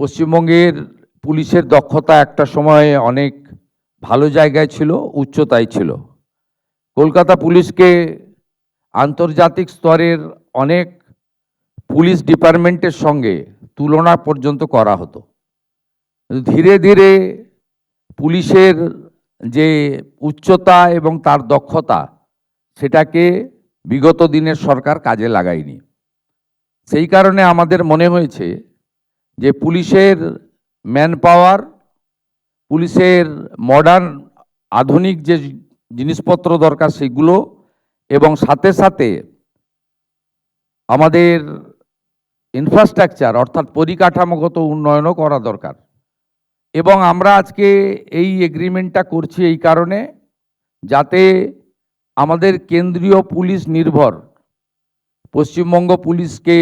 পশ্চিমবঙ্গের পুলিশের দক্ষতা একটা সময়ে অনেক ভালো জায়গায় ছিল, উচ্চতায় ছিল। কলকাতা পুলিশকে আন্তর্জাতিক স্তরের অনেক পুলিশ ডিপার্টমেন্টের সঙ্গে তুলনা পর্যন্ত করা হতো। ধীরে ধীরে পুলিশের যে উচ্চতা এবং তার দক্ষতা সেটাকে বিগত দিনের সরকার কাজে লাগায়নি। সেই কারণে আমাদের মনে হয়েছে যে পুলিশের ম্যান পাওয়ার, পুলিশের মডার্ন আধুনিক যে জিনিসপত্র দরকার সেগুলো, এবং সাথে সাথে আমাদের ইনফ্রাস্ট্রাকচার অর্থাৎ পরিকাঠামোগত উন্নয়নও করা দরকার। এবং আমরা আজকে এই এগ্রিমেন্টটা করছি এই কারণে, যাতে আমাদের কেন্দ্রীয় পুলিশ নির্ভর পশ্চিমবঙ্গ পুলিশকে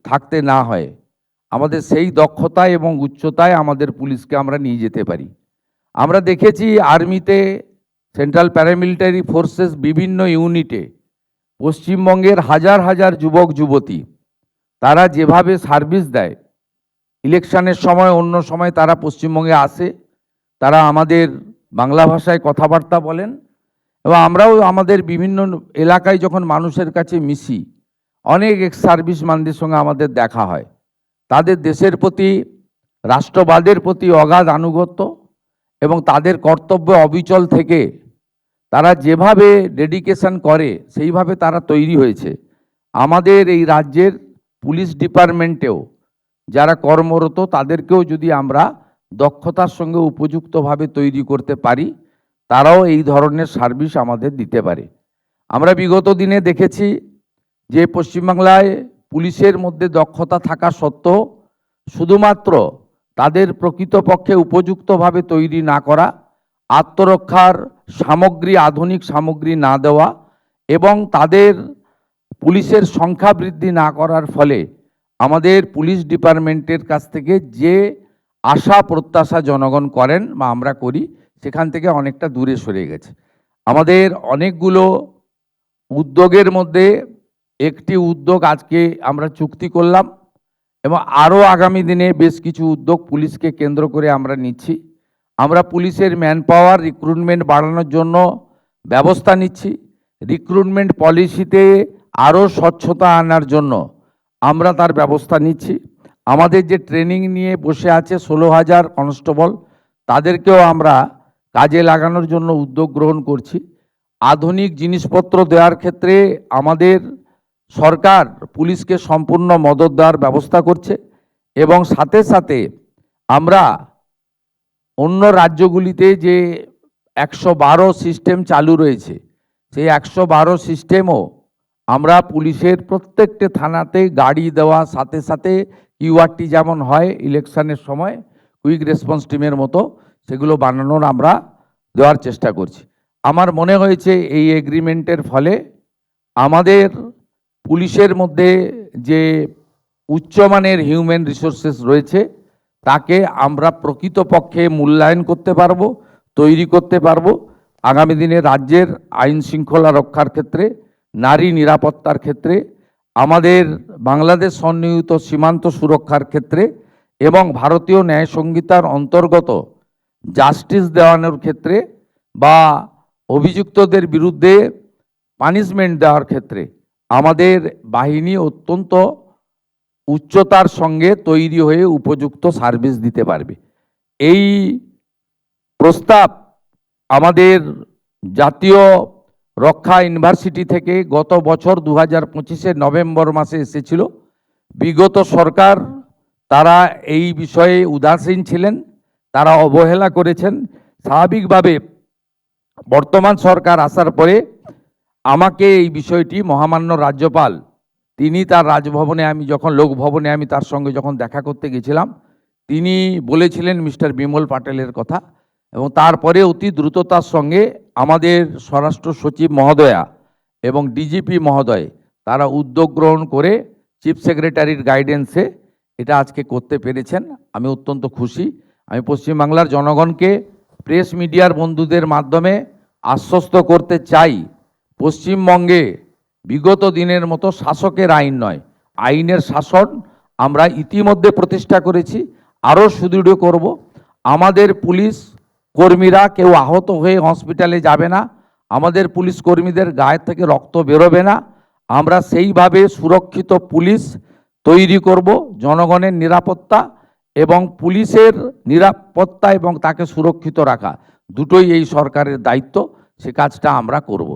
থাকতে না হয়, আমাদের সেই দক্ষতায় এবং উচ্চতায় আমাদের পুলিশকে আমরা নিয়ে যেতে পারি। আমরা দেখেছি আর্মিতে, সেন্ট্রাল প্যারামিলিটারি ফোর্সেস বিভিন্ন ইউনিটে পশ্চিমবঙ্গের হাজার হাজার যুবক যুবতী তারা যেভাবে সার্ভিস দেয়, ইলেকশনের সময় অন্য সময় তারা পশ্চিমবঙ্গে আসে, তারা আমাদের বাংলা ভাষায় কথাবার্তা বলেন, এবং আমরাও আমাদের বিভিন্ন এলাকায় যখন মানুষের কাছে মিশি, অনেক এক্স সার্ভিসম্যানদের সঙ্গে আমাদের দেখা হয়। তাদের দেশের প্রতি, রাষ্ট্রবাদের প্রতি অগাধ আনুগত্য এবং তাদের কর্তব্য অবিচল থেকে তারা যেভাবে ডেডিকেশন করে সেইভাবে তারা তৈরি হয়েছে। আমাদের এই রাজ্যের পুলিশ ডিপার্টমেন্টেও যারা কর্মরত তাদেরকেও যদি আমরা দক্ষতার সঙ্গে উপযুক্তভাবে তৈরি করতে পারি, তারাও এই ধরনের সার্ভিস আমাদের দিতে পারে। আমরা বিগত দিনে দেখেছি যে পশ্চিমবাংলায় পুলিশের মধ্যে দক্ষতা থাকা সত্ত্বেও শুধুমাত্র তাদের প্রকৃতপক্ষে উপযুক্তভাবে তৈরি না করা, আত্মরক্ষার সামগ্রী, আধুনিক সামগ্রী না দেওয়া এবং তাদের পুলিশের সংখ্যা বৃদ্ধি না করার ফলে আমাদের পুলিশ ডিপার্টমেন্টের কাছ থেকে যে আশা প্রত্যাশা জনগণ করেন বা আমরা করি, সেখান থেকে অনেকটা দূরে সরে গেছে। আমাদের অনেকগুলো উদ্যোগের মধ্যে একটি উদ্যোগ আজকে আমরা চুক্তি করলাম, এবং আরও আগামী দিনে বেশ কিছু উদ্যোগ পুলিশকে কেন্দ্র করে আমরা নিচ্ছি। আমরা পুলিশের ম্যান পাওয়ার রিক্রুটমেন্ট বাড়ানোর জন্য ব্যবস্থা নিচ্ছি। রিক্রুটমেন্ট পলিসিতে আরও স্বচ্ছতা আনার জন্য আমরা তার ব্যবস্থা নিচ্ছি। আমাদের যে ট্রেনিং নিয়ে বসে আছে 16,000 কনস্টেবল, তাদেরকেও আমরা কাজে লাগানোর জন্য উদ্যোগ গ্রহণ করছি। আধুনিক জিনিসপত্র দেওয়ার ক্ষেত্রে আমাদের সরকার পুলিশকে সম্পূর্ণ মদত দেওয়ার ব্যবস্থা করছে, এবং সাথে সাথে আমরা অন্য রাজ্যগুলিতে যে 112 সিস্টেম চালু রয়েছে, সেই 112 সিস্টেমও আমরা পুলিশের প্রত্যেকটা থানাতে গাড়ি দেওয়া, সাথে সাথে কিউআরটি যেমন হয় ইলেকশনের সময় কুইক রেসপন্স টিমের মতো, সেগুলো বানানোর আমরা দেওয়ার চেষ্টা করছি। আমার মনে হয়েছে এই এগ্রিমেন্টের ফলে আমাদের পুলিশের মধ্যে যে উচ্চমানের হিউম্যান রিসোর্সেস রয়েছে তাকে আমরা প্রকৃতপক্ষে মূল্যায়ন করতে পারবো, তৈরি করতে পারবো। আগামী দিনে রাজ্যের আইন শৃঙ্খলা রক্ষার ক্ষেত্রে, নারী নিরাপত্তার ক্ষেত্রে, আমাদের বাংলাদেশ সন্নিহিত সীমান্ত সুরক্ষার ক্ষেত্রে এবং ভারতীয় ন্যায় সংহিতার অন্তর্গত জাস্টিস দেওয়ানোর ক্ষেত্রে বা অভিযুক্তদের বিরুদ্ধে পানিশমেন্ট দেওয়ার ক্ষেত্রে আমাদের বাহিনী অত্যন্ত উচ্চতার সঙ্গে তৈরি হয়ে উপযুক্ত সার্ভিস দিতে পারবে। এই প্রস্তাব আমাদের জাতীয় রক্ষা ইউনিভার্সিটি থেকে গত বছর 2025 নভেম্বর মাসে এসেছিল। বিগত সরকার তারা এই বিষয়ে উদাসীন ছিলেন, তারা অবহেলা করেছেন। স্বাভাবিকভাবে বর্তমান সরকার আসার পরে আমাকে এই বিষয়টি মহামান্য রাজ্যপাল, তিনি তার রাজভবনে, আমি যখন লোকভবনে আমি তার সঙ্গে যখন দেখা করতে গেছিলাম, তিনি বলেছিলেন মিস্টার বিমল পাটেলের কথা, এবং তারপরে অতি দ্রুততার সঙ্গে আমাদের স্বরাষ্ট্র সচিব মহোদয়া এবং ডিজিপি মহোদয় তারা উদ্যোগ গ্রহণ করে চিফ সেক্রেটারির গাইডেন্সে এটা আজকে করতে পেরেছেন। আমি অত্যন্ত খুশি। আমি পশ্চিমবাংলার জনগণকে প্রেস মিডিয়ার বন্ধুদের মাধ্যমে আশ্বস্ত করতে চাই, পশ্চিমবঙ্গে বিগত দিনের মতো শাসকের আইন নয়, আইনের শাসন আমরা ইতিমধ্যে প্রতিষ্ঠা করেছি। আরও সুদৃঢ় করব। আমাদের পুলিশ কর্মীরা কেউ আহত হয়ে হসপিটালে যাবে না, আমাদের পুলিশ কর্মীদের গায়ে থেকে রক্ত বেরোবে না। আমরা সেইভাবে সুরক্ষিত পুলিশ তৈরি করব। জনগণের নিরাপত্তা এবং পুলিশের নিরাপত্তা এবং তাকে সুরক্ষিত রাখা দুটোই এই সরকারের দায়িত্ব, সে কাজটা আমরা করব।